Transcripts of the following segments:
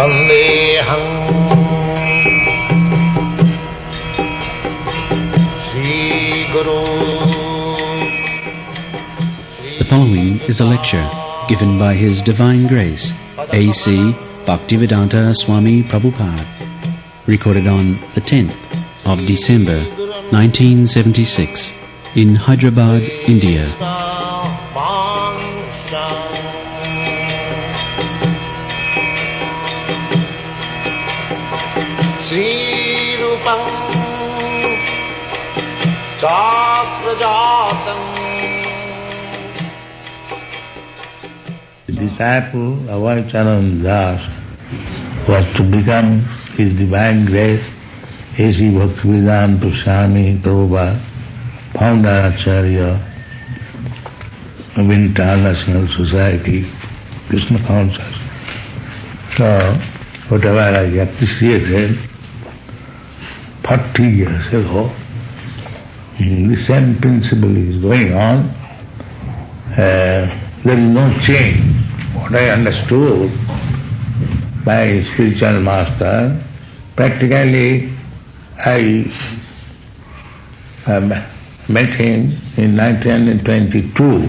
Vandeham Sri Guru. The following is a lecture given by His Divine Grace, A.C. Bhaktivedanta Swami Prabhupada, recorded on the 10th of December 1976 in Hyderabad, India. Sri Rupam Chakrajatam. The disciple of Vaichananda Das was to become His Divine Grace, A.C. Bhaktivedanta Swami Prabhupada, founder Acharya of International Society, Krishna Consciousness. So, whatever I appreciated 40 years ago, the same principle is going on. There is no change. What I understood by spiritual master, practically I met him in 1922,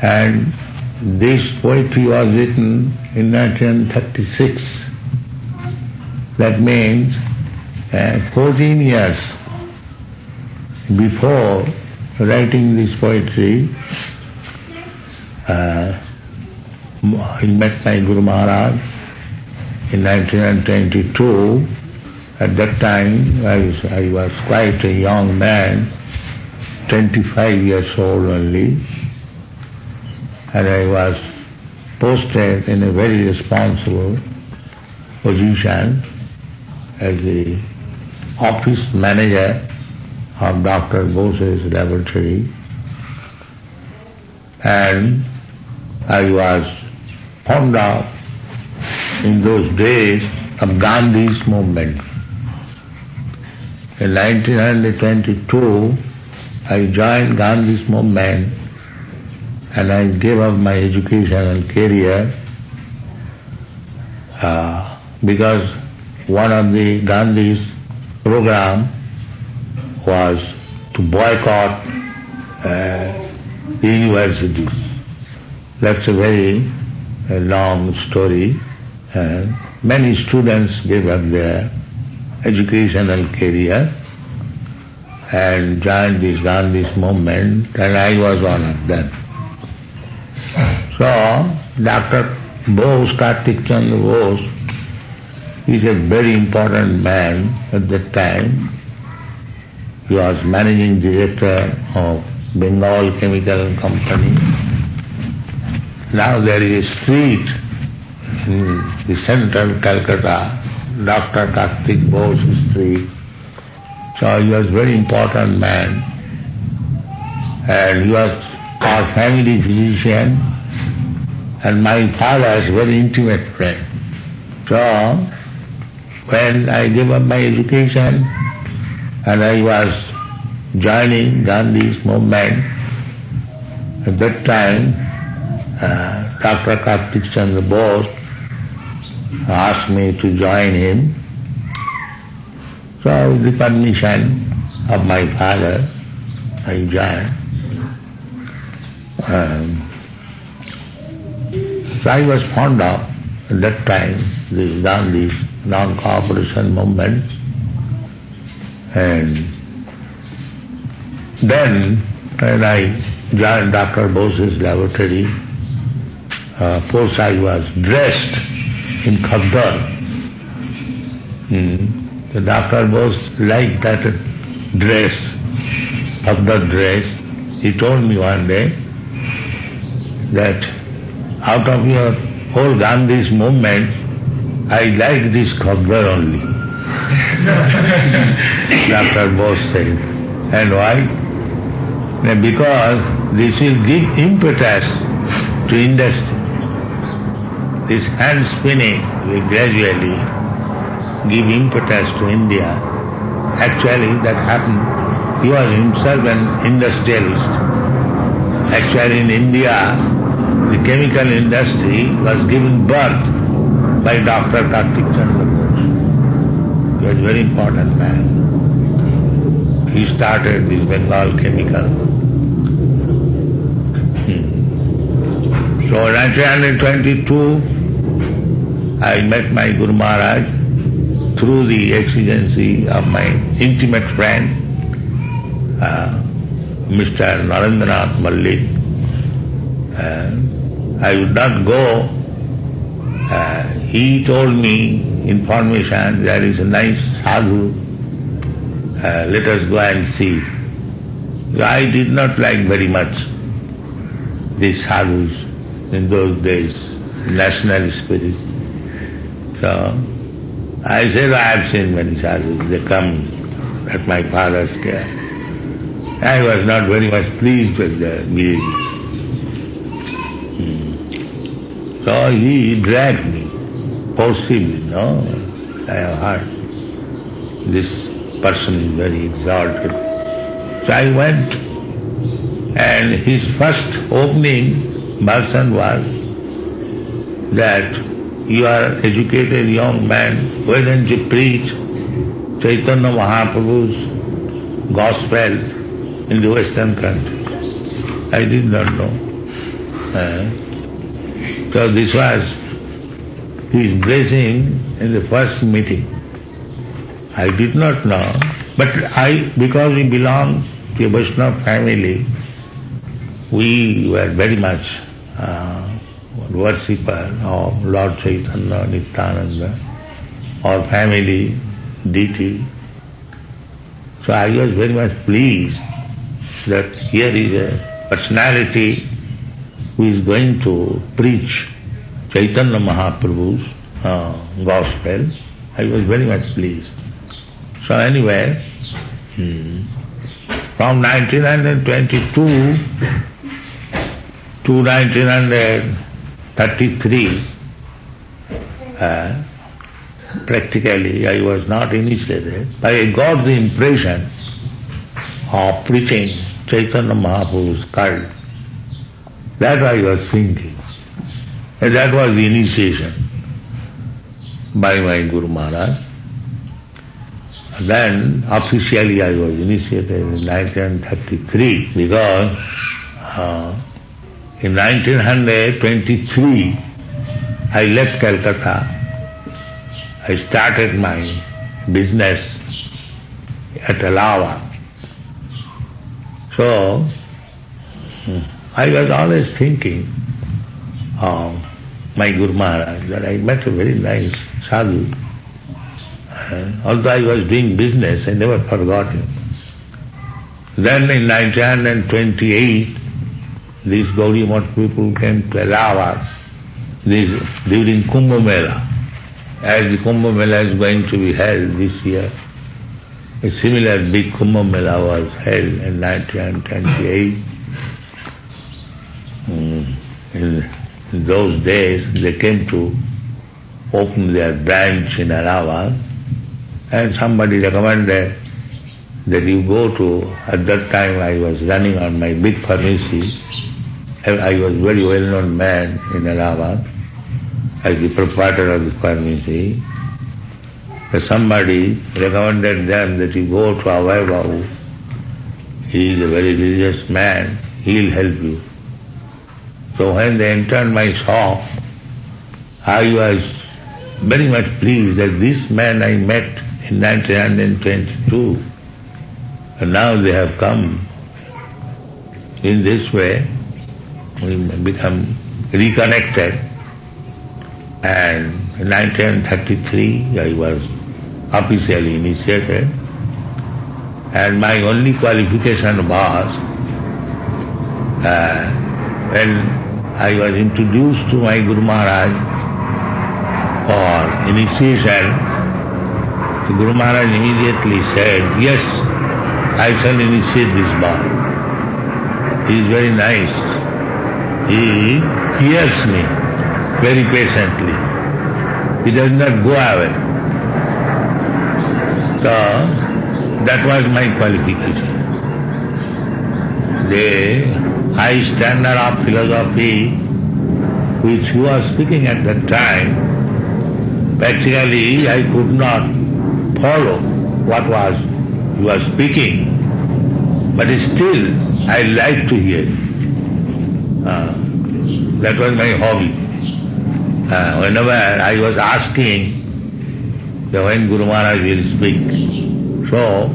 and this poetry was written in 1936. That means 14 years before writing this poetry, he met my Guru Maharaj in 1922. At that time I was quite a young man, 25 years old only, and I was posted in a very responsible position as the office manager of Dr. Bose's laboratory, and I was fond of, in those days, of Gandhi's movement. In 1922, I joined Gandhi's movement and I gave up my educational career because one of the Gandhi's program was to boycott the universities. That's a very long story. Many students gave up their educational career and joined this Gandhi's movement, and I was one of them. So, Dr. Bose, Kartik Chandra Bose, is a very important man at that time. He was managing director of Bengal Chemical Company. Now there is a street in the central Calcutta, Dr. Kartik Bose Street. So he was a very important man, and he was our family physician and my father's very intimate friend. So when I gave up my education and I was joining Gandhi's movement, at that time Dr. Kartik Chandra Bose asked me to join him. So with the permission of my father, I joined. So I was fond of, at that time, the Gandhi's non-cooperation movement. And then when I joined Dr. Bose's laboratory, of course I was dressed in khadar. So Dr. Bose liked that dress, khadar dress. He told me one day that out of your whole Gandhi's movement, I like this khadar only. Dr. Bose said. And why? Because this will give impetus to industry. This hand spinning will gradually give impetus to India. Actually that happened. He was himself an industrialist. Actually in India, the chemical industry was given birth by Dr. Kartik Chandra Bose. He was a very important man. He started this Bengal chemical. So in 1922, I met my Guru Maharaj through the exigency of my intimate friend, Mr. Narendranath Mallik. I would not go. He told me information, there is a nice sadhu, let us go and see. I did not like very much these sadhus in those days, national spirit. So I said, I have seen many sadhus, they come at my father's care. I was not very much pleased with their behavior. So he dragged me forcibly, no? I have heard this person is very exalted. So I went, and his first opening version was that you are educated young man, why don't you preach Chaitanya Mahaprabhu's gospel in the Western country? I did not know. So this was his blessing in the first meeting. I did not know, but because we belonged to a Vaishnava family, we were very much worshipper of Lord Chaitanya, Nityananda, our family deity. So I was very much pleased that here is a personality who is going to preach Chaitanya Mahaprabhu's gospel. I was very much pleased. So anyway, from 1922 to 1933, practically I was not initiated, but I got the impression of preaching Chaitanya Mahaprabhu's cult. That I was thinking. And that was the initiation by my Guru Maharaj. Then officially I was initiated in 1933 because in 1923 I left Calcutta. I started my business at Allahabad. So I was always thinking of my Guru Maharaj, that I met a very nice sadhu. Although I was doing business, I never forgot him. Then in 1928, these Gaudiya Math people came to Allahabad during Kumbh Mela. As the Kumbh Mela is going to be held this year, a similar big Kumbh Mela was held in 1928. In those days, they came to open their branch in Allahabad, and somebody recommended that you go to, at that time I was running on my big pharmacy. I was a very well-known man in Allahabad as the proprietor of the pharmacy. Somebody recommended them that you go to Avai Babu. He is a very religious man, he will help you. So when they entered my shop, I was very much pleased that this man I met in 1922, and now they have come. In this way, we become reconnected. And in 1933, I was officially initiated. And my only qualification was, when I was introduced to my Guru Maharaj for initiation, the Guru Maharaj immediately said, yes, I shall initiate this boy. He is very nice. He hears me very patiently. He does not go away. So, that was my qualification. The high standard of philosophy which he was speaking at that time Practically I could not follow what he was speaking, but still I liked to hear. That was my hobby. Whenever I was asking when Guru Maharaj will speak, so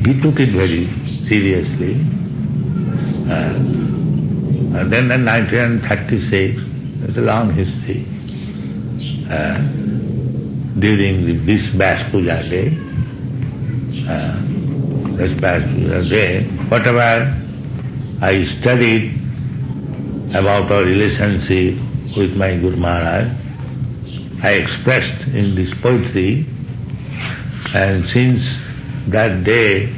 he took it very seriously. And then in 1936, it's a long history, during the Visbas Puja day, whatever I studied about our relationship with my Guru Maharaj, I expressed in this poetry, and since that day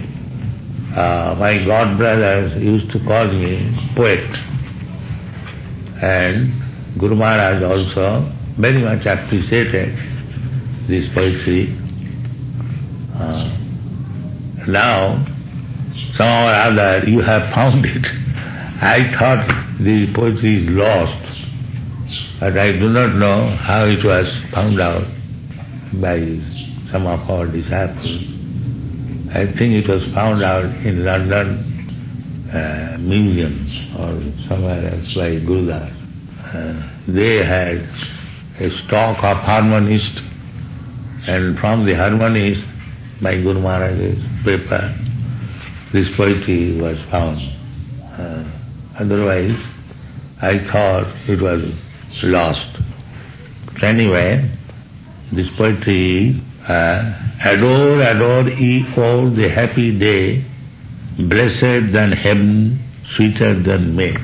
my god brothers used to call me poet, and Guru Maharaj also very much appreciated this poetry. Now, somehow or other you have found it. I thought the poetry is lost, but I do not know how it was found out by some of our disciples. I think it was found out in London Museum or somewhere else by Gurudas. They had a stock of harmonists, and from the harmonist, by Guru Maharaj's paper, this poetry was found. Otherwise, I thought it was lost. Anyway, this poetry, adore, adore ye all the happy day, blessed than heaven, sweeter than May.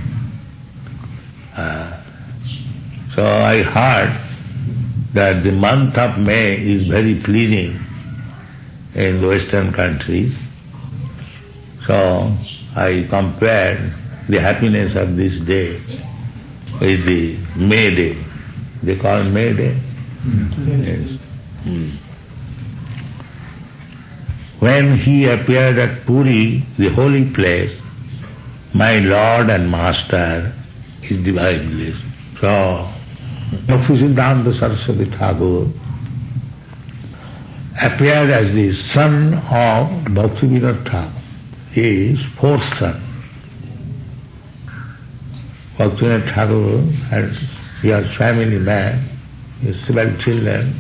So I heard that the month of May is very pleasing in the Western countries. So I compared the happiness of this day with the May Day. They call May Day? Yes. When he appeared at Puri, the holy place, my Lord and Master, His divine bliss. So, Bhaktisiddhanta Saraswati Thakur appeared as the son of Bhaktivedanta Thakur, his fourth son. Bhaktivedanta Thakur he was family man, he had several children,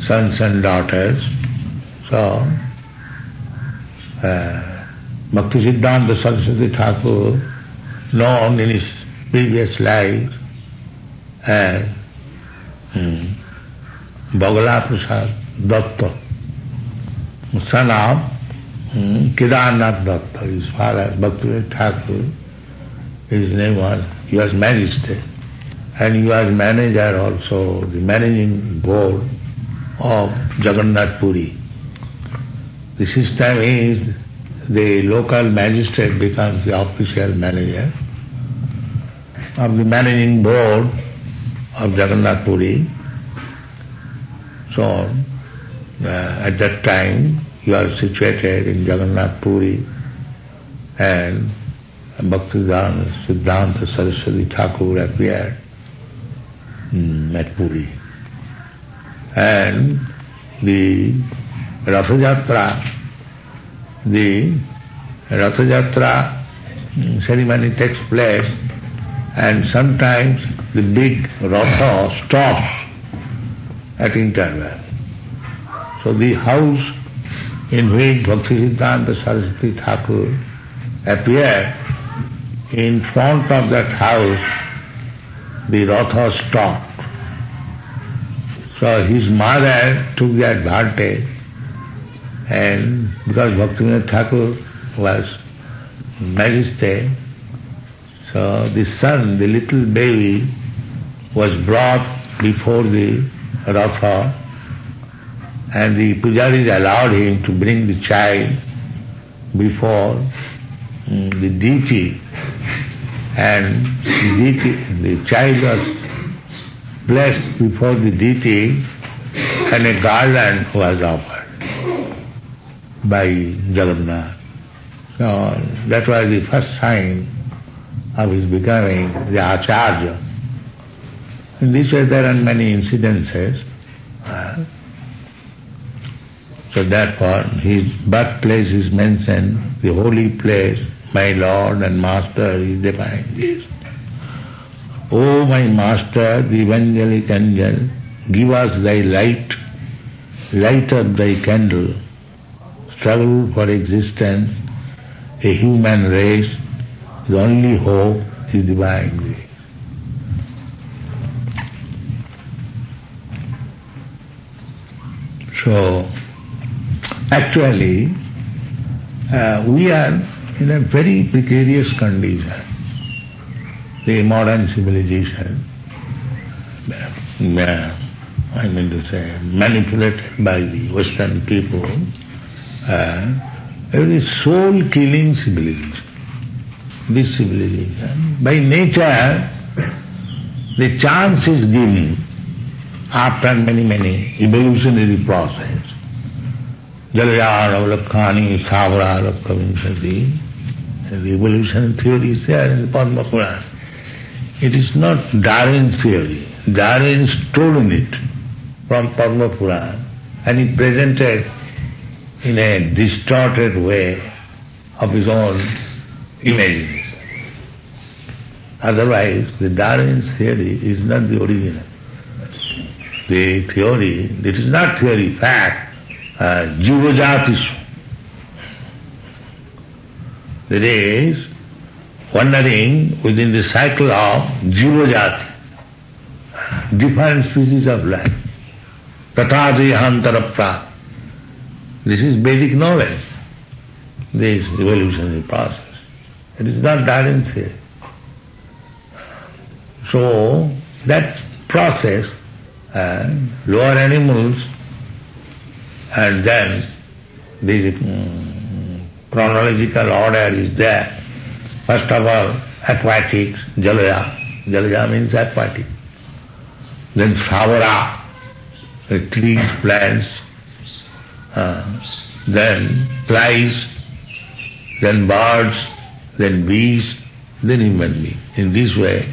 sons and daughters. So, Bhaktisiddhanta Saraswati Thakur, known in his previous life as Bhagala Prasad Datta, son of Kedarnath Datta, his father, Bhaktisiddhanta Thakur, his name was, he was magistrate, and he was manager also, the managing board of Jagannath Puri. The system is the local magistrate becomes the official manager of the managing board of Jagannath Puri. So, at that time, he was situated in Jagannath Puri, and Bhaktisiddhanta Saraswati Thakur appeared at Puri. And the Rathayatra ceremony takes place, and sometimes the big Ratha stops at interval. So the house in which Bhaktisiddhanta Saraswati Thakur appeared, in front of that house the Ratha stopped. So his mother took the advantage, and because Bhaktisiddhanta Thakur was magistrate, so the son, the little baby, was brought before the Ratha, and the pujaris allowed him to bring the child before the deity, and the child was placed before the deity, and a garland was offered by Jagannath. So that was the first sign of his becoming the Acharya. In this way there are many incidences. So therefore his birthplace is mentioned, the holy place, my Lord and Master is defined this. O my Master, the evangelic angel, give us thy light, light of thy candle, struggle for existence, a human race, the only hope is divine grace. So, actually, we are in a very precarious condition. The modern civilization, I mean to say, manipulated by the Western people, it is soul-killing civilization. This civilization, by nature, the chance is given after many evolutionary process. Jalayara Lakhani Savara Lakhavinsati, the evolution theory is there in the Padma Purana. It is not Darwin's theory. Darwin stolen it from Padma Purana and he presented in a distorted way of his own imagination. Otherwise, the Darwin's theory is not the original. The theory, it is not theory, fact, jivajatism. That is, wandering within the cycle of jivajati, different species of life. Tathajayantarapra. This is Vedic knowledge, this evolutionary process. It is not Darwin's theory. So, that process, lower animals, and then the chronological order is there. First of all, aquatics, jalaya. Jalaya means aquatic. Then savara, the trees, plants, then flies, then birds, then bees, then human being. In this way,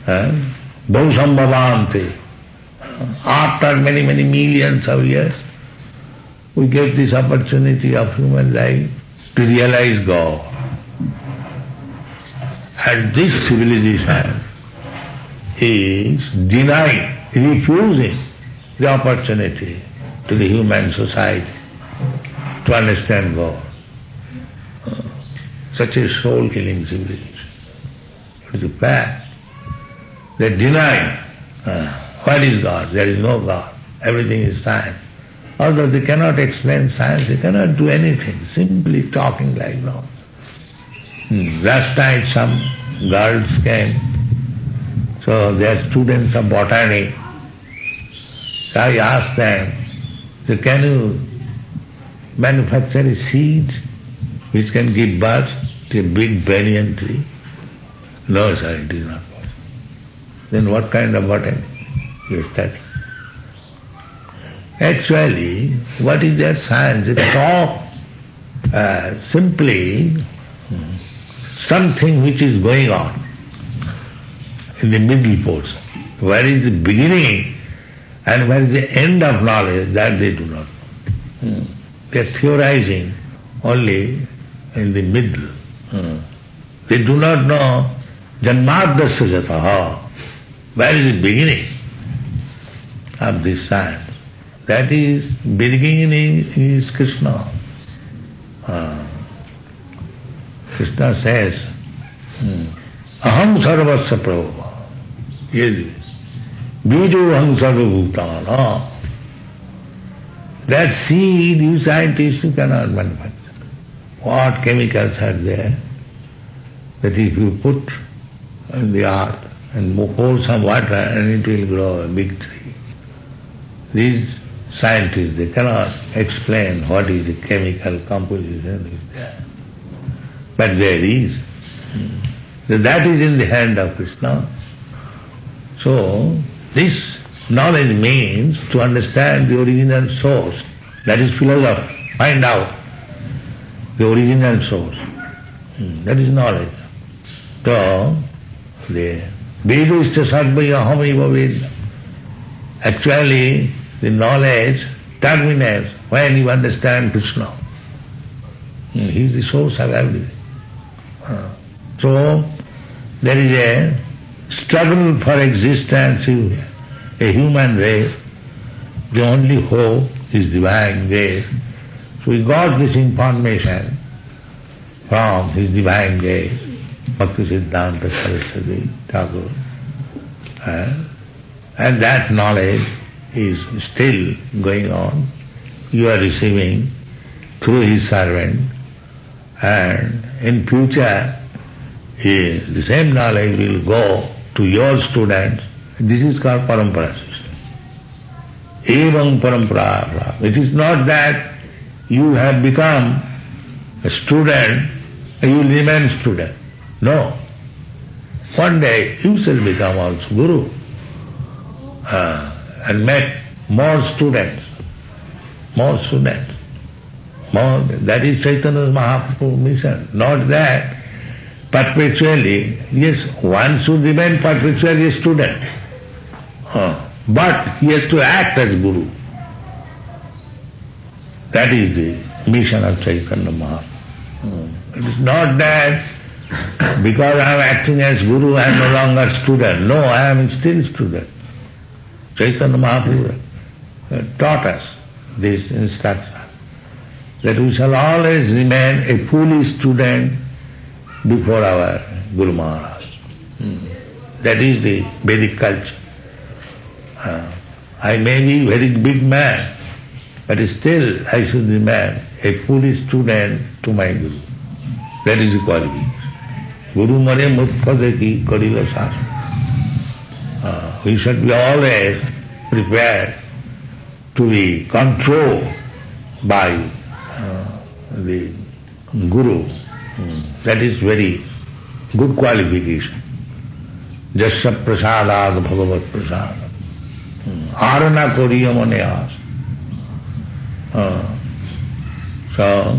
Bhausambhavante, after many millions of years, we get this opportunity of human life to realize God. And this civilization is denying, refusing the opportunity to the human society to understand God. Such a soul-killing civilization. It is a fact. They deny what is God. There is no God. Everything is science. Although they cannot explain science, they cannot do anything, simply talking like that. Last night some girls came, so they are students of botany. So I asked them, so can you manufacture a seed which can give birth to a big banyan tree? No, sir, it is not possible. Then what kind of botany you study? Actually, what is their science? They talk simply something which is going on in the middle portion. Where is the beginning and where is the end of knowledge, that they do not know. They are theorizing only in the middle. They do not know janmadasya jataha. Where is the beginning of this science? That is, beginning is Krishna. Krishna says, aham sarvasya prabhu. Yes. Bijo aham sarva bhutana. That seed, you scientists, you cannot manufacture. What chemicals are there? That if you put in the earth and pour some water and it will grow a big tree. These scientists, they cannot explain what is the chemical composition is there. But there is. So that is in the hand of Krishna. So, this knowledge means to understand the original source. That is philosophy. Find out the original source. That is knowledge. So, the Vedista sarvaya hameva Veda. Actually, the knowledge terminates when you understand Krishna. He is the source of everything. So, there is a struggle for existence in a human race. The only hope is divine grace. So we got this information from his divine grace, Bhaktisiddhanta Saraswati Thakur. And that knowledge is still going on. You are receiving through his servant, and in future the same knowledge will go to your students. This is called parampara system. Evam parampara. It is not that you have become a student and you will remain student. No. One day you shall become also guru and make more students. More students. More. That is Chaitanya Mahaprabhu's mission. Not that perpetually, yes, one should remain perpetually a student. But he has to act as guru. That is the mission of Chaitanya Mahaprabhu. It is not that because I am acting as guru I am no longer student. No, I am still student. Chaitanya Mahaprabhu taught us this instruction, that we shall always remain a fully student before our Guru Maharaj. That is the Vedic culture. I may be a very big man, but still I should remain a fully student to my Guru. That is the qualification. Guru mare mukha dekhi karila sasana. We should be always prepared to be controlled by the Guru. That is very good qualification. Jasya prasadad bhagavat prasadad. Arana koriya mane as. So,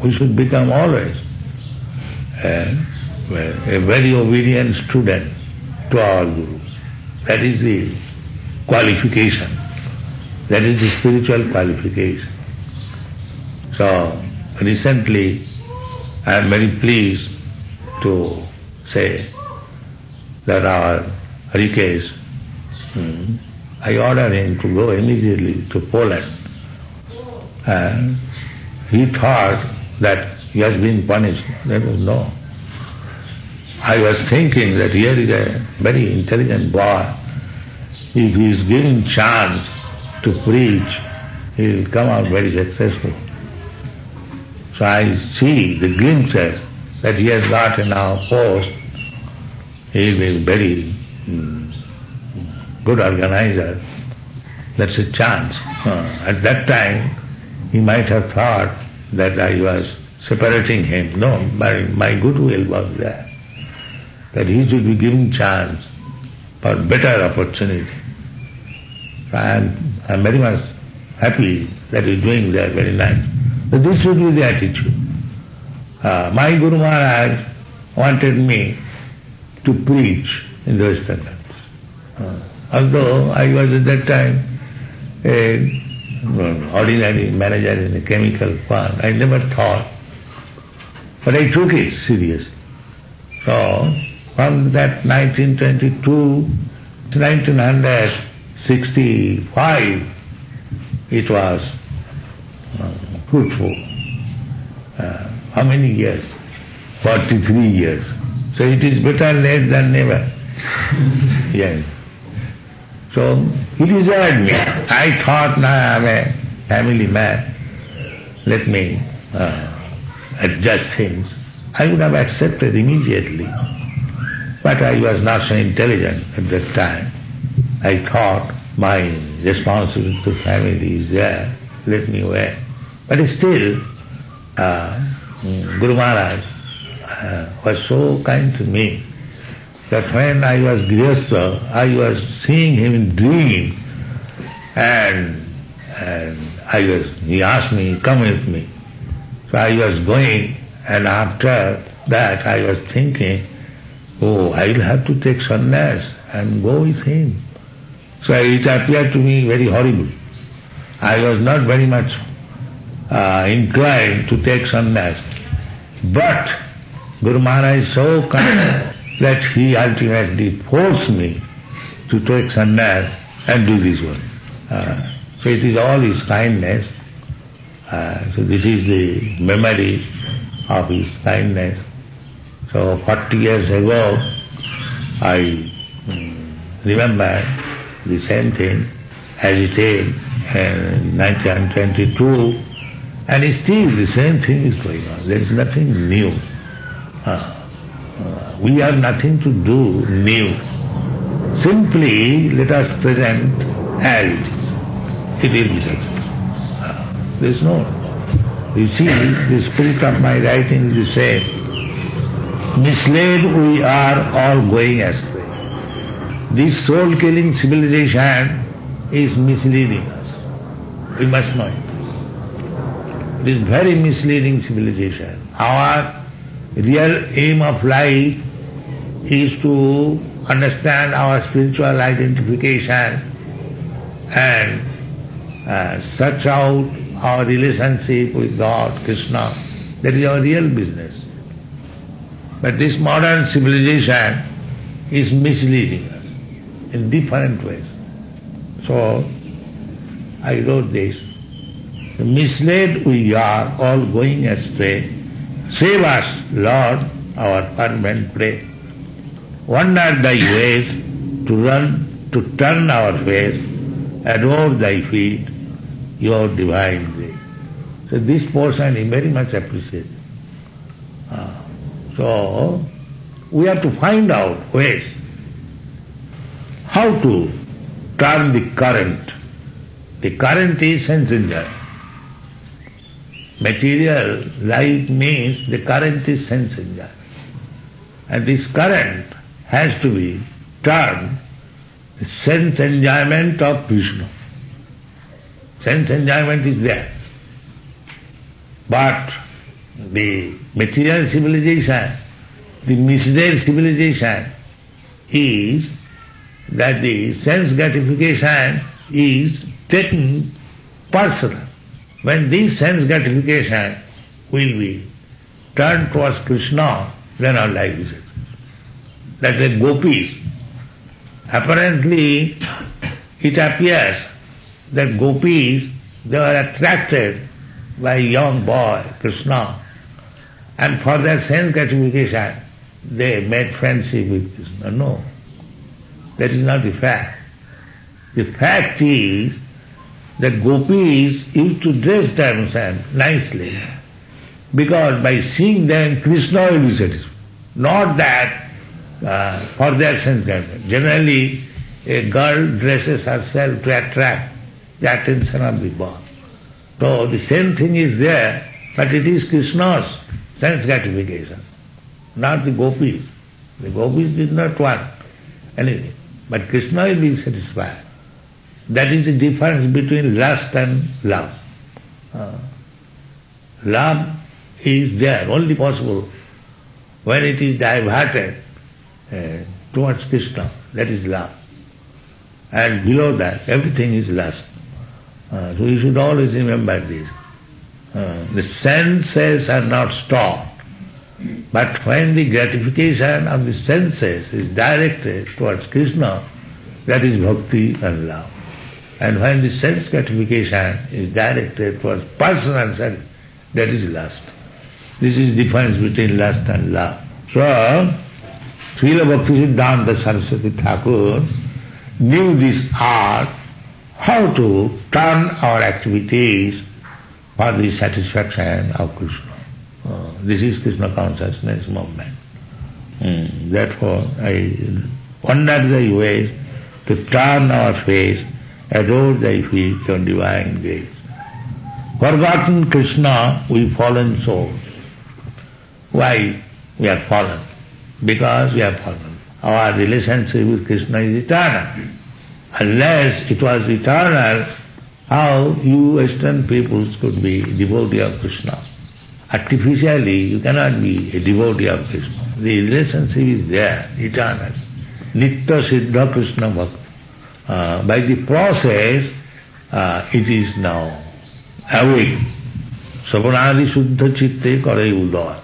we should become always a very obedient student to our Guru. That is the qualification. That is the spiritual qualification. So, recently I am very pleased to say that our Rikesh, I ordered him to go immediately to Poland. And he thought that he has been punished. That was no. I was thinking that here is a very intelligent boy. If he is given chance to preach, he will come out very successful. So I see the glimpses that he has got in our post. He will be very good organizer. That's a chance. At that time, he might have thought that I was separating him. No, my goodwill was there. That he should be given chance for better opportunity. I'm very much happy that he's doing that, very nice. But this should be the attitude. My Guru Maharaj wanted me to preach in the Western countries. Although I was at that time an ordinary manager in a chemical plant, I never thought. But I took it seriously. So, from that 1922 to 1965, it was fruitful. How many years? 43 years. So it is better late than never. Yes. So he deserved me. I thought, now I am a family man. Let me adjust things. I would have accepted immediately. But I was not so intelligent at that time. I thought my responsibility to family is there. Let me wait. But still, Guru Maharaj was so kind to me that when I was Grihastha, I was seeing him in dream, and he asked me, come with me. So I was going, and after that I was thinking oh, I will have to take sannyas and go with him. So it appeared to me very horrible. I was not very much inclined to take sannyas. But Guru Maharaj is so kind that he ultimately forced me to take sannyas and do this one. So it is all his kindness. So this is the memory of his kindness. So 40 years ago, I remember the same thing as it is in 1922, and still the same thing is going on. There is nothing new. We have nothing to do new. Simply let us present as it is. It will be successful. There is no. You see, the spirit of my writing is the same. Misled we are all going astray. This soul-killing civilization is misleading us. We must know it. It is very misleading civilization. Our real aim of life is to understand our spiritual identification and search out our relationship with God, Krishna. That is our real business. But this modern civilization is misleading us in different ways. So I wrote this. Misled we are, all going astray. Save us, Lord, our fervent prayer. Wander thy ways, to turn our face, adore thy feet, your divine grace. So this portion is very much appreciated. So we have to find out ways how to turn the current. The current is sense enjoyment. Material life means the current is sense enjoyment. And this current has to be turned the sense enjoyment of Krishna. Sense enjoyment is there. But the material civilization, the misled civilization is that the sense gratification is taken personal. When this sense gratification will be turned towards Krishna, then our life is successful. Like the gopis, apparently it appears that gopis, they were attracted by a young boy, Krishna, and for their sense gratification, they made friendship with Krishna. No, that is not the fact. The fact is that gopis used to dress themselves nicely because by seeing them, Krishna will be satisfied. Not that for their sense gratification. Generally, a girl dresses herself to attract the attention of the boy. So the same thing is there, but it is Krishna's sense gratification, not the gopis. The gopis did not want anything, but Krishna will be satisfied. That is the difference between lust and love. Love is there, only possible when it is diverted towards Krishna. That is love. And below that, everything is lust. So you should always remember this. The senses are not stopped, but when the gratification of the senses is directed towards Krishna, that is bhakti and love. And when the sense gratification is directed towards personal service, that is lust. This is the difference between lust and love. So, Srila Bhaktisiddhanta Saraswati Thakur knew this art, how to turn our activities for the satisfaction of Krishna. This is Krishna consciousness movement. Therefore, I wander thy ways to turn our face, adore thy feet, your divine grace. Forgotten Krishna, we fallen souls. Why we are fallen? Because we are fallen. Our relationship with Krishna is eternal. Unless it was eternal, how you Western peoples could be devotee of Krishna? artificially you cannot be a devotee of Krishna. The relationship is there, eternal. Nitya Siddha Krishna Bhakti. By the process, it is now awake. Savanadi Suddha Chitte Kare Udaya.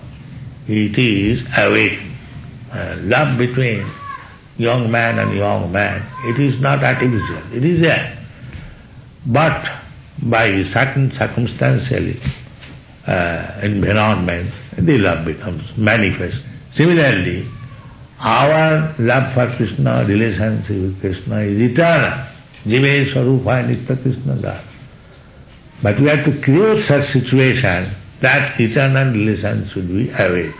It is awake. Love between young man and young man, it is not artificial, it is there. But by certain circumstantial environment, the love becomes manifest. Similarly, our love for Krishna, relationship with Krishna is eternal. Jive Swarupa Nitya Krishna God. But we have to create such situation that eternal relation should be awake.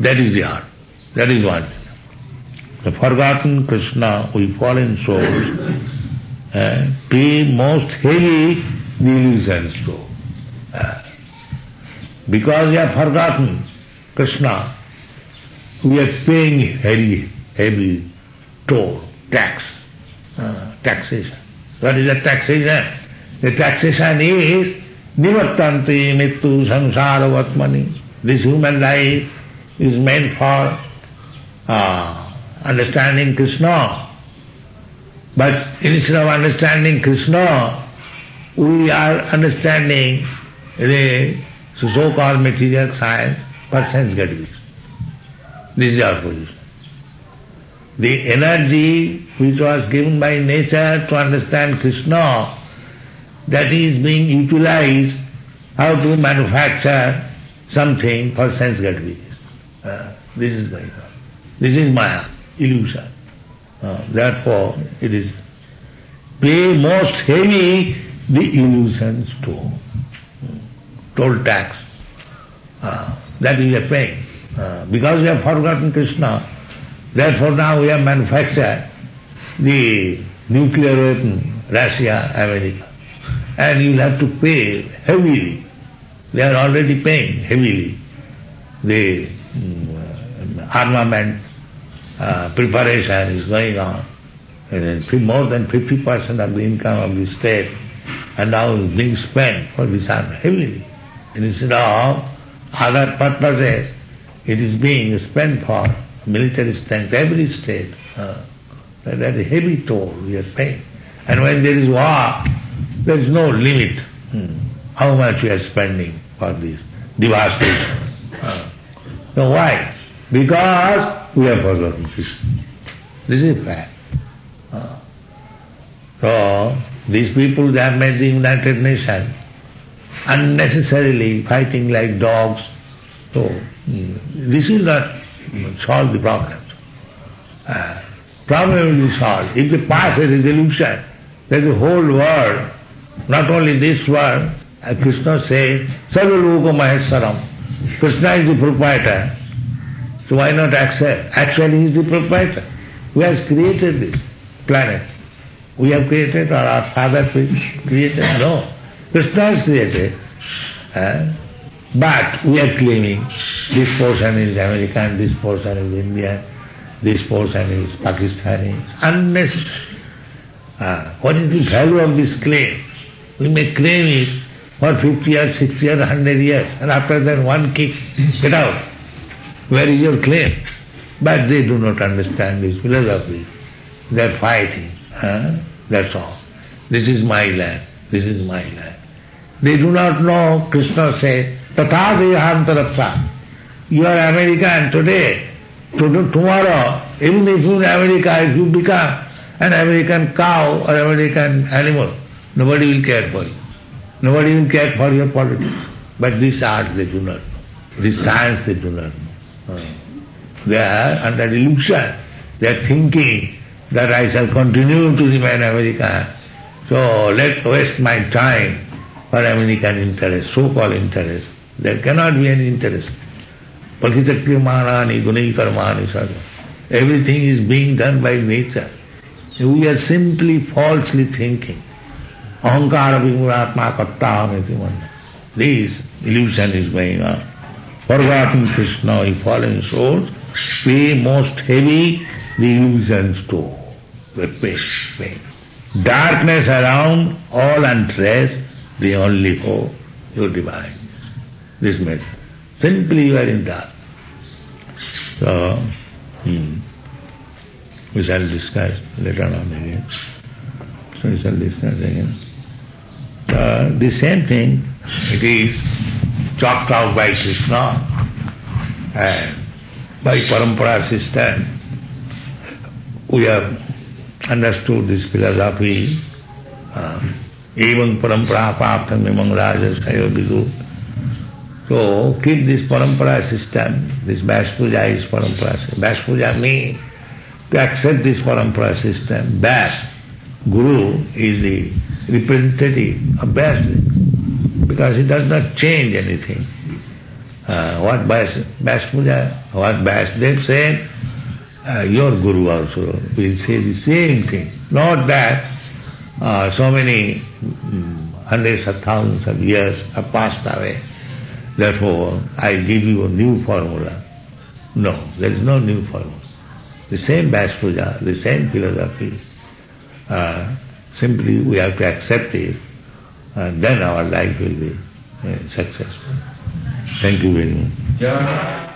That is the art. That is one. The forgotten Krishna, we fallen souls, pay most heavy the illusions to. Because we have forgotten Krishna, we are paying heavy toll, taxation. What is the taxation? The taxation is nivattanti mittu samsara vatmani. This human life is meant for understanding Krishna. But instead of understanding Krishna, we are understanding the so-called material science for sense gratification. This is our position. The energy which was given by nature to understand Krishna, that is being utilized how to manufacture something for sense gratification. This is going on. This is Maya, illusion. Therefore, it is pay most heavy the illusions too. Toll tax. That is a pain. Because we have forgotten Krishna, therefore now we have manufactured the nuclear weapon, Russia, America. And you will have to pay heavily. They are already paying heavily. The armament preparation is going on. And more than 50% of the income of the state and now is being spent for this army heavily. And instead of other purposes, it is being spent for military strength, every state. That is a heavy toll we are paying. And when there is war, there is no limit how much we are spending for this devastation. So why? Because we have forgotten Krishna. This is fact. So these people, they have made the United Nations unnecessarily fighting like dogs. So this will not solve the problem. Problem will be solved. If they pass a resolution that the whole world, not only this world, Krishna says, Sarva Loka Maheswaram. Krishna is the proprietor. So why not accept? Actually he is the proprietor. Who has created this planet? We have created, or our father created? No. Krishna has created. But we are claiming this portion is American, this portion is Indian, this portion is Pakistani. It's unnecessary. What is the value of this claim? We may claim it for 50 years, 60 years, 100 years, and after that one kick, get out. Where is your claim? But they do not understand this philosophy. They are fighting. That's all. This is my land. This is my land. They do not know, Krishna says, Tatha dehantarapsa. You are American today. Tomorrow, even if you are in America, if you become an American cow or American animal, nobody will care for you. Nobody will care for your politics. But this art they do not know. This science they do not know. They are under illusion. They are thinking that I shall continue to remain American. So let waste my time for American interest, so-called interest. There cannot be any interest. Pakitakriyamani gunai karmani sarva. Everything is being done by nature. We are simply falsely thinking. Ahankara vimuratma kattaham. This illusion is going on. Forgotten Krishna, he fallen souls, pay most heavy the illusions too. The pain. Darkness around, all untraced, the only hope, your divine. This message. Simply you are in that. So, we shall discuss later on again. So we shall discuss again. The same thing, it is chalked out by Krishna and by parampara system. We have understood this philosophy. Evam parampara paptam imam raja sayo vidu. So keep this parampara system. This Vyas Puja is parampara system. Vyas Puja means to accept this parampara system. Vyas, Guru, is the representative of Vyas, because he does not change anything. What Vyas Puja, what Vyasdev said, your Guru also will say the same thing. Not that so many hundreds of thousands of years have passed away, therefore I give you a new formula. No, there is no new formula. The same Vyas Puja, the same philosophy, simply we have to accept it, then our life will be successful. Thank you very much. Yeah.